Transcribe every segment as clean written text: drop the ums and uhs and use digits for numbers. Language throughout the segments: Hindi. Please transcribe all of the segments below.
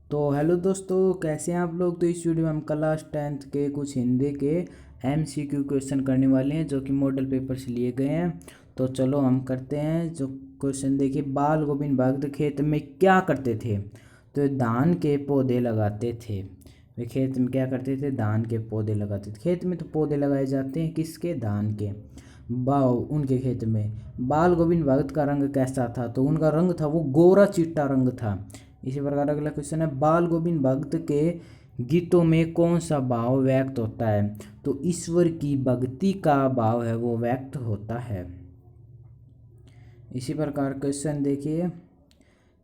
तो हेलो दोस्तों, कैसे हैं आप लोग। तो इस वीडियो में हम क्लास 10th के कुछ हिंदी के एमसीक्यू क्वेश्चन करने वाले हैं जो कि मॉडल पेपर से लिए गए हैं। तो चलो हम करते हैं। जो क्वेश्चन देखिए, बाल गोविंद भगत खेत में क्या करते थे। तो ये धान के पौधे लगाते थे। वे खेत में क्या करते थे, धान के पौधे लगाते थे। खेत में तो पौधे लगाए जाते हैं, किसके, धान के। बाव उनके खेत में बाल गोविंद भगत का रंग कैसा था। तो उनका रंग था वो गोरा चिट्टा रंग था। इसी प्रकार अगला क्वेश्चन है, बाल गोविंद भगत के गीतों में कौन सा भाव व्यक्त होता है। तो ईश्वर की भक्ति का भाव है वो व्यक्त होता है। इसी प्रकार क्वेश्चन देखिए,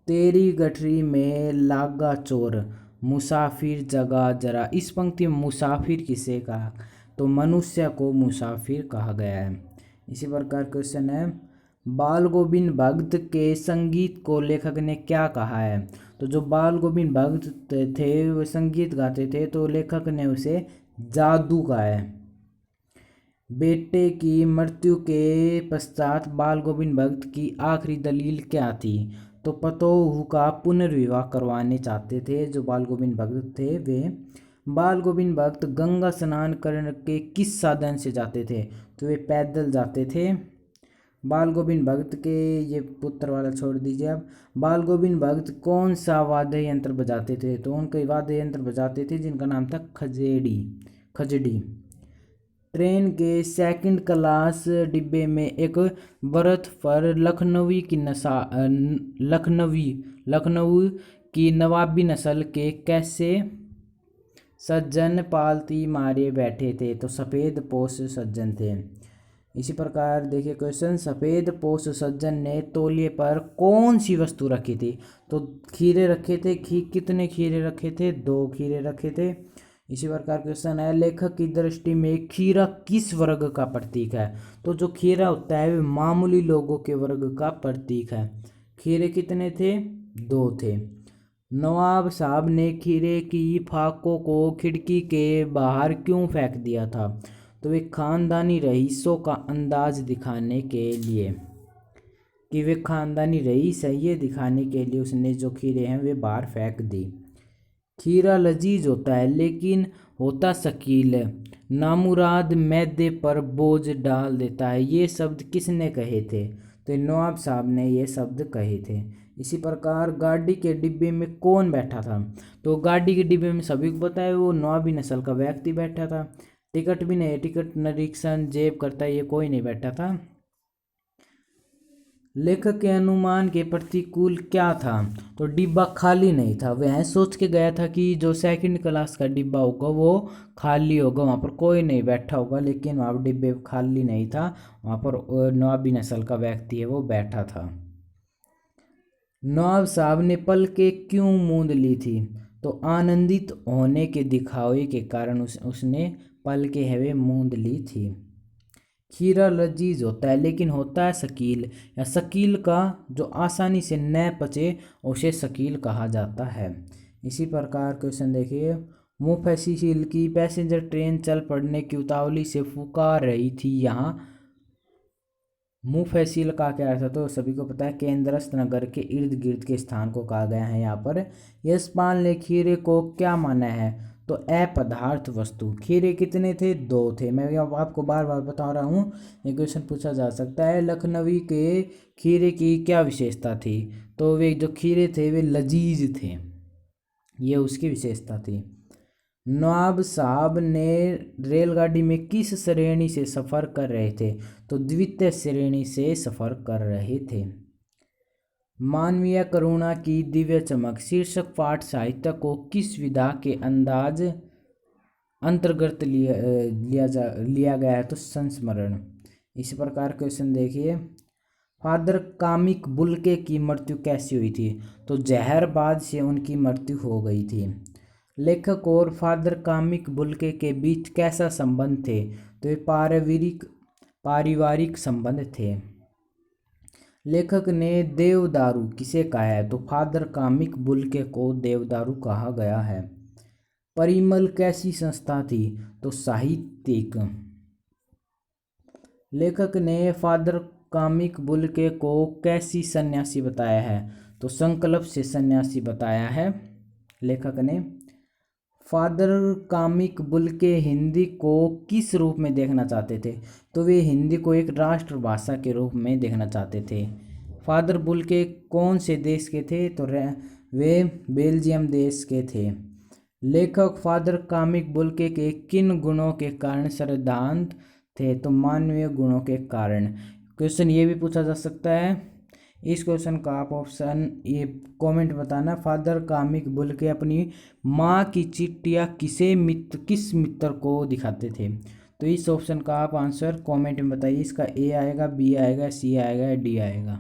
तेरी गठरी में लागा चोर मुसाफिर जगा जरा। इस पंक्ति में मुसाफिर किसे कहा। तो मनुष्य को मुसाफिर कहा गया है। इसी प्रकार क्वेश्चन है, बाल गोविंद भगत के संगीत को लेखक ने क्या कहा है। तो जो बाल गोविंद भगत थे वो संगीत गाते थे, तो लेखक ने उसे जादू कहा है। बेटे की मृत्यु के पश्चात बाल गोविंद भगत की आखिरी दलील क्या थी। तो पतोहू का पुनर्विवाह करवाने चाहते थे जो बाल गोविंद भगत थे वे। बाल गोविंद भगत गंगा स्नान करने के किस साधन से जाते थे। तो वे पैदल जाते थे। बाल गोविंद भगत के, ये पुत्र वाला छोड़ दीजिए अब। बाल गोविंद भगत कौन सा वाद्य यंत्र बजाते थे। तो उनके वाद्य यंत्र बजाते थे जिनका नाम था खजेड़ी। खजड़ी। ट्रेन के सेकंड क्लास डिब्बे में एक बर्थ पर लखनऊ की नवाबी नस्ल के कैसे सज्जन पालती मारे बैठे थे। तो सफ़ेद पोश सज्जन थे। इसी प्रकार देखिए क्वेश्चन, सफ़ेद पोश सज्जन ने तौलिए पर कौन सी वस्तु रखी थी। तो खीरे रखे थे। कितने खीरे रखे थे, 2 खीरे रखे थे। इसी प्रकार क्वेश्चन है, लेखक की दृष्टि में खीरा किस वर्ग का प्रतीक है। तो जो खीरा होता है वह मामूली लोगों के वर्ग का प्रतीक है। खीरे कितने थे, 2 थे। नवाब साहब ने खीरे की फाकों को खिड़की के बाहर क्यों फेंक दिया था। तो वे खानदानी रईसों का अंदाज दिखाने के लिए, कि वे खानदानी रईस है ये दिखाने के लिए उसने जो खीरे हैं वे बाहर फेंक दी। खीरा लजीज होता है लेकिन होता शकील है। नामुराद मैदे पर बोझ डाल देता है। ये शब्द किसने कहे थे। तो नवाब साहब ने ये शब्द कहे थे। इसी प्रकार गाड़ी के डिब्बे में कौन बैठा था। तो गाड़ी के डिब्बे में सभी को पता है वो नवाबी नस्ल का व्यक्ति बैठा था। टिकट भी नहीं, टिकट निरीक्षण जेब करता ये कोई नहीं बैठा था। लेखक के अनुमान के प्रतिकूल क्या था। तो डिब्बा खाली नहीं था। वह सोच के गया था कि जो सेकंड क्लास का डिब्बा होगा वो खाली होगा, वहाँ पर कोई नहीं बैठा होगा, लेकिन वहाँ पर डिब्बे खाली नहीं था। वहाँ पर नवाबी नस्ल का व्यक्ति है वो बैठा था। नवाब साहब ने पलकें क्यों मूंद ली थी। तो आनंदित होने के दिखावे के कारण उसने पलकें है वे मूंद ली थी। खीरा लजीज होता है लेकिन होता है शकील, या शकील का जो आसानी से न पचे उसे शकील कहा जाता है। इसी प्रकार क्वेश्चन देखिए, मुफस्सिल की पैसेंजर ट्रेन चल पड़ने की उतावली से पुकार रही थी। यहाँ मुफस्सिल का क्या अर्थ है। तो सभी को पता है केंद्रस्थ नगर के इर्द गिर्द के स्थान को कहा गया है यहाँ पर। यशपाल ने खीरे को क्या माना है। तो अपदार्थ वस्तु। खीरे कितने थे, 2 थे। मैं आपको बार बार बता रहा हूँ, ये क्वेश्चन पूछा जा सकता है। लखनवी के खीरे की क्या विशेषता थी। तो वे जो खीरे थे वे लजीज थे, ये उसकी विशेषता थी। नवाब साहब ने रेलगाड़ी में किस श्रेणी से सफ़र कर रहे थे। तो द्वितीय श्रेणी से सफ़र कर रहे थे। मानवीय करुणा की दिव्य चमक शीर्षक पाठ साहित्य को किस विधा के अंदाज अंतर्गत लिया गया है। तो संस्मरण। इस प्रकार क्वेश्चन देखिए, फादर कामिक बुल्के की मृत्यु कैसी हुई थी। तो जहरबाद से उनकी मृत्यु हो गई थी। लेखक और फादर कामिक बुल्के के बीच कैसा संबंध थे। तो ये पारिवारिक संबंध थे। लेखक ने देवदारू किसे कहा है। तो फादर कामिक बुल्के को देवदारू कहा गया है। परिमल कैसी संस्था थी। तो साहित्यिक। लेखक ने फादर कामिक बुल्के को कैसी सन्यासी बताया है। तो संकल्प से सन्यासी बताया है। लेखक ने। फादर कामिक बुल्के हिंदी को किस रूप में देखना चाहते थे? तो वे हिंदी को एक राष्ट्रभाषा के रूप में देखना चाहते थे। फादर बुल्के कौन से देश के थे? तो वे बेल्जियम देश के थे। लेखक फादर कामिक बुल्के के किन गुणों के कारण श्रद्धांत थे? तो मानवीय गुणों के कारण। क्वेश्चन ये भी पूछा जा सकता है। इस क्वेश्चन का आप ऑप्शन ये कमेंट बताना। फादर कामिक बुल्के अपनी माँ की चिट्ठियाँ किस मित्र को दिखाते थे? तो इस ऑप्शन का आप आंसर कमेंट में बताइए। इसका ए आएगा, बी आएगा, सी आएगा या डी आएगा।